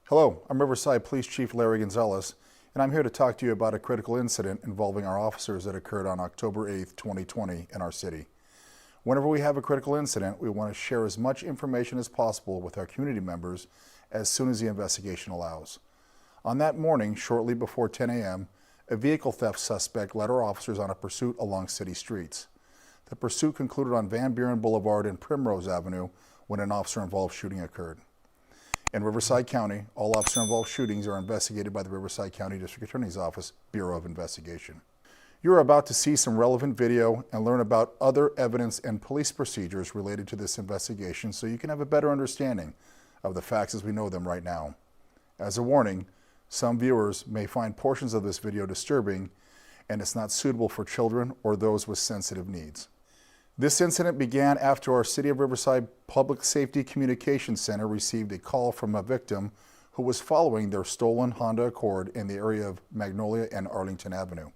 Hello, I'm Riverside Police Chief Larry Gonzalez, and I'm here to talk to you about a critical incident involving our officers that occurred on October 8th, 2020 in our city. Whenever we have a critical incident, we want to share as much information as possible with our community members as soon as the investigation allows. On that morning, shortly before 10 a.m., a vehicle theft suspect led our officers on a pursuit along city streets. The pursuit concluded on Van Buren Boulevard and Primrose Avenue when an officer-involved shooting occurred. In Riverside County, all officer-involved shootings are investigated by the Riverside County District Attorney's Office Bureau of Investigation. You are about to see some relevant video and learn about other evidence and police procedures related to this investigation so you can have a better understanding of the facts as we know them right now. As a warning, some viewers may find portions of this video disturbing and it's not suitable for children or those with sensitive needs. This incident began after our City of Riverside Public Safety Communications Center received a call from a victim who was following their stolen Honda Accord in the area of Magnolia and Arlington Avenue.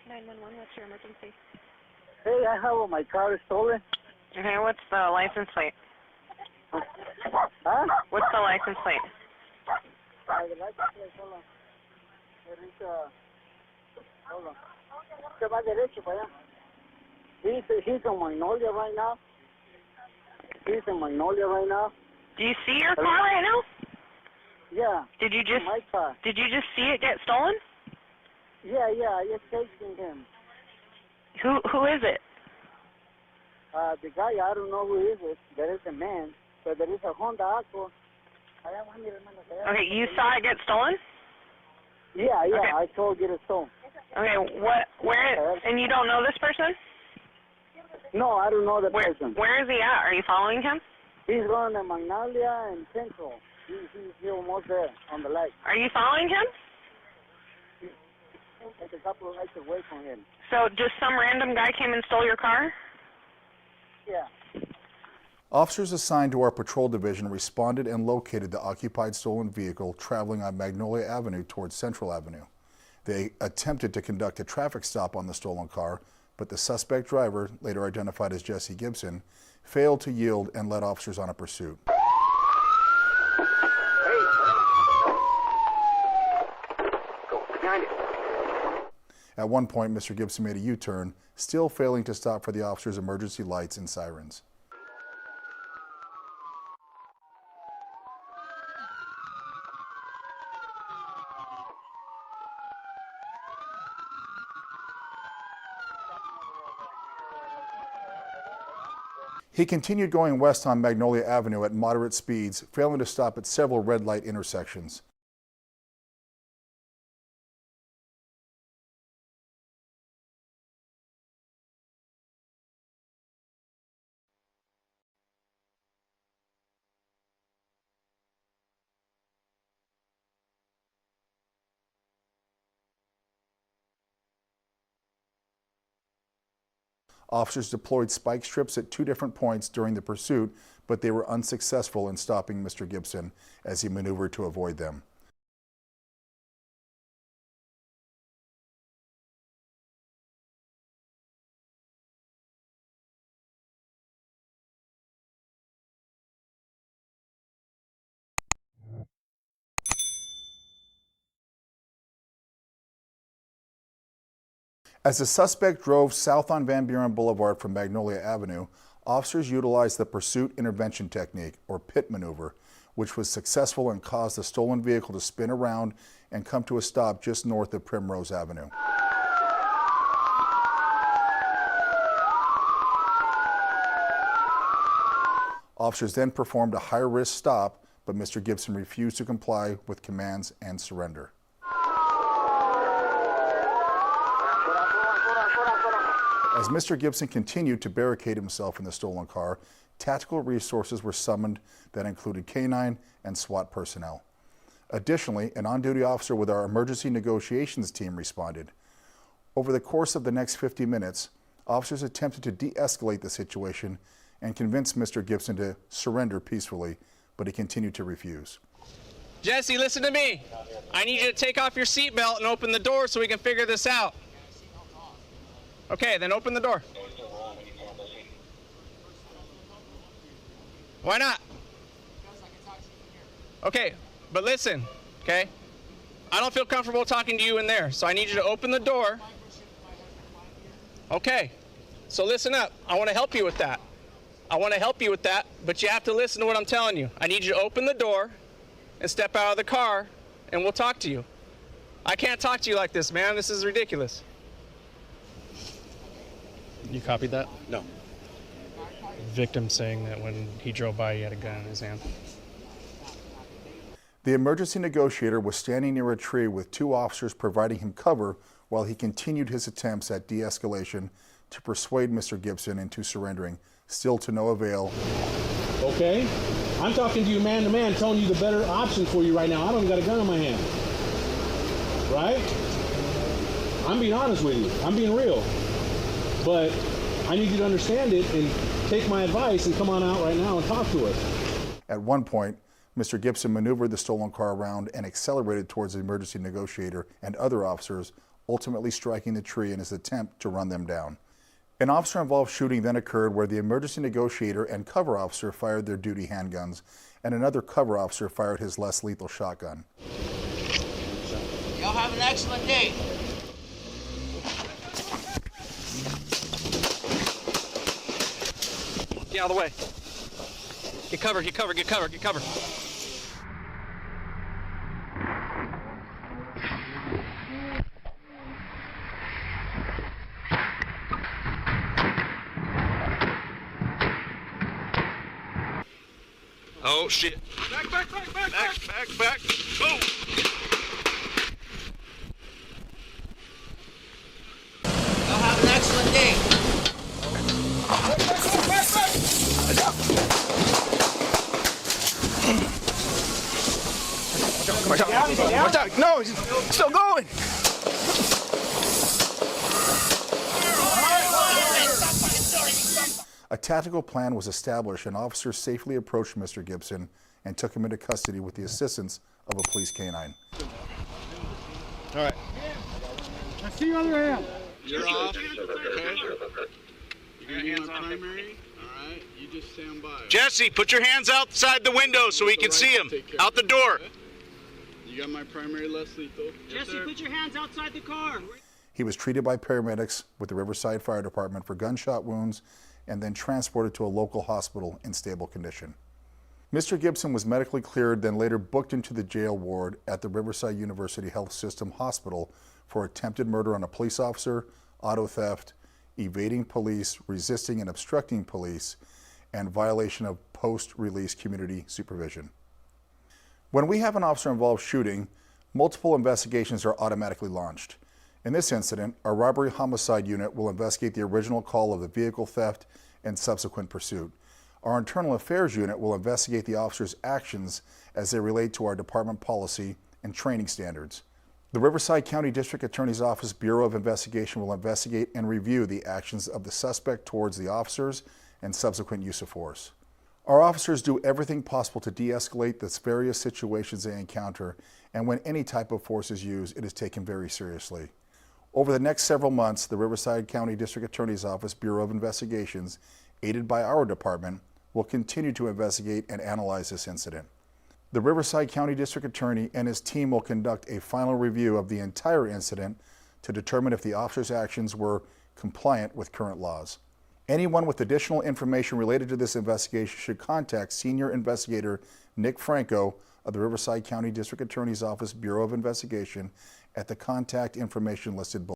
911, what's your emergency? Hey, I have my car stolen. Okay, what's the license plate? Huh? What's the license plate? The license plate, hold on. Hold on. Se va derecho para allá. He's in Magnolia right now. He's in Magnolia right now. Do you see your car right now? Yeah. Did you just my car? Did you just see it get stolen? Yeah, I just chasing him. Who is it? The guy, I don't know who is it. There is a man, but there is a Honda Accord. Okay, you saw it get stolen? Yeah, Okay. I told you to stone. Okay, where, and you don't know this person? No, I don't know the person. Where is he at? Are you following him? He's going to Magnolia and Central. He's almost there on the light. Are you following him? It's a couple of lights away from him. So just some random guy came and stole your car? Yeah. Officers assigned to our patrol division responded and located the occupied stolen vehicle traveling on Magnolia Avenue towards Central Avenue. They attempted to conduct a traffic stop on the stolen car, but the suspect driver, later identified as Jesse Gibson, failed to yield and led officers on a pursuit. At one point, Mr. Gibson made a U-turn, still failing to stop for the officers' emergency lights and sirens. He continued going west on Magnolia Avenue at moderate speeds, failing to stop at several red light intersections. Officers deployed spike strips at two different points during the pursuit, but they were unsuccessful in stopping Mr. Gibson as he maneuvered to avoid them. As the suspect drove south on Van Buren Boulevard from Magnolia Avenue, officers utilized the pursuit intervention technique, or pit maneuver, which was successful and caused the stolen vehicle to spin around and come to a stop just north of Primrose Avenue. Officers then performed a high-risk stop, but Mr. Gibson refused to comply with commands and surrender. As Mr. Gibson continued to barricade himself in the stolen car, tactical resources were summoned that included K-9 and SWAT personnel. Additionally, an on-duty officer with our emergency negotiations team responded. Over the course of the next 50 minutes, officers attempted to de-escalate the situation and convince Mr. Gibson to surrender peacefully, but he continued to refuse. Jesse, listen to me. I need you to take off your seatbelt and open the door so we can figure this out. Okay, then open the door. Why not? Okay, But listen, okay? I don't feel comfortable talking to you in there, so I need you to open the door. Okay, so listen up. I want to help you with that. But you have to listen to what I'm telling you. I need you to open the door and step out of the car, and we'll talk to you. I can't talk to you like this, man. This is ridiculous. You copied that? No. Victim saying that when he drove by, he had a gun in his hand. The emergency negotiator was standing near a tree with 2 officers providing him cover while he continued his attempts at de-escalation to persuade Mr. Gibson into surrendering, still to no avail. Okay? I'm talking to you man to man, telling you the better option for you right now. I don't got a gun in my hand. Right? I'm being honest with you. I'm being real. But I need you to understand it and take my advice and come on out right now and talk to us. At one point, Mr. Gibson maneuvered the stolen car around and accelerated towards the emergency negotiator and other officers, ultimately striking the tree in his attempt to run them down. An officer-involved shooting then occurred where the emergency negotiator and cover officer fired their duty handguns, and another cover officer fired his less lethal shotgun. Y'all have an excellent day. Get out of the way. Get covered, get covered, get covered, get covered. Oh shit. Back. Boom. Y'all have an excellent day. Watch out. No, he's still going. A tactical plan was established and officers safely approached Mr. Gibson and took him into custody with the assistance of a police canine. All right. I see your other hand. You're off. Okay. You're gonna be my primary. All right. You just stand by. Jesse, put your hands outside the window so we can see him. Out the door. Okay? You got my primary less lethal. Jesse, put your hands outside the car. He was treated by paramedics with the Riverside Fire Department for gunshot wounds and then transported to a local hospital in stable condition. Mr. Gibson was medically cleared, then later booked into the jail ward at the Riverside University Health System Hospital for attempted murder on a police officer, auto theft, evading police, resisting and obstructing police, and violation of post-release community supervision. When we have an officer-involved shooting, multiple investigations are automatically launched. In this incident, our robbery homicide unit will investigate the original call of the vehicle theft and subsequent pursuit. Our internal affairs unit will investigate the officer's actions as they relate to our department policy and training standards. The Riverside County District Attorney's Office Bureau of Investigation will investigate and review the actions of the suspect towards the officers and subsequent use of force. Our officers do everything possible to de-escalate the various situations they encounter, and when any type of force is used, it is taken very seriously. Over the next several months, the Riverside County District Attorney's Office Bureau of Investigations, aided by our department, will continue to investigate and analyze this incident. The Riverside County District Attorney and his team will conduct a final review of the entire incident to determine if the officer's actions were compliant with current laws. Anyone with additional information related to this investigation should contact Senior Investigator Nick Franco of the Riverside County District Attorney's Office Bureau of Investigation at the contact information listed below.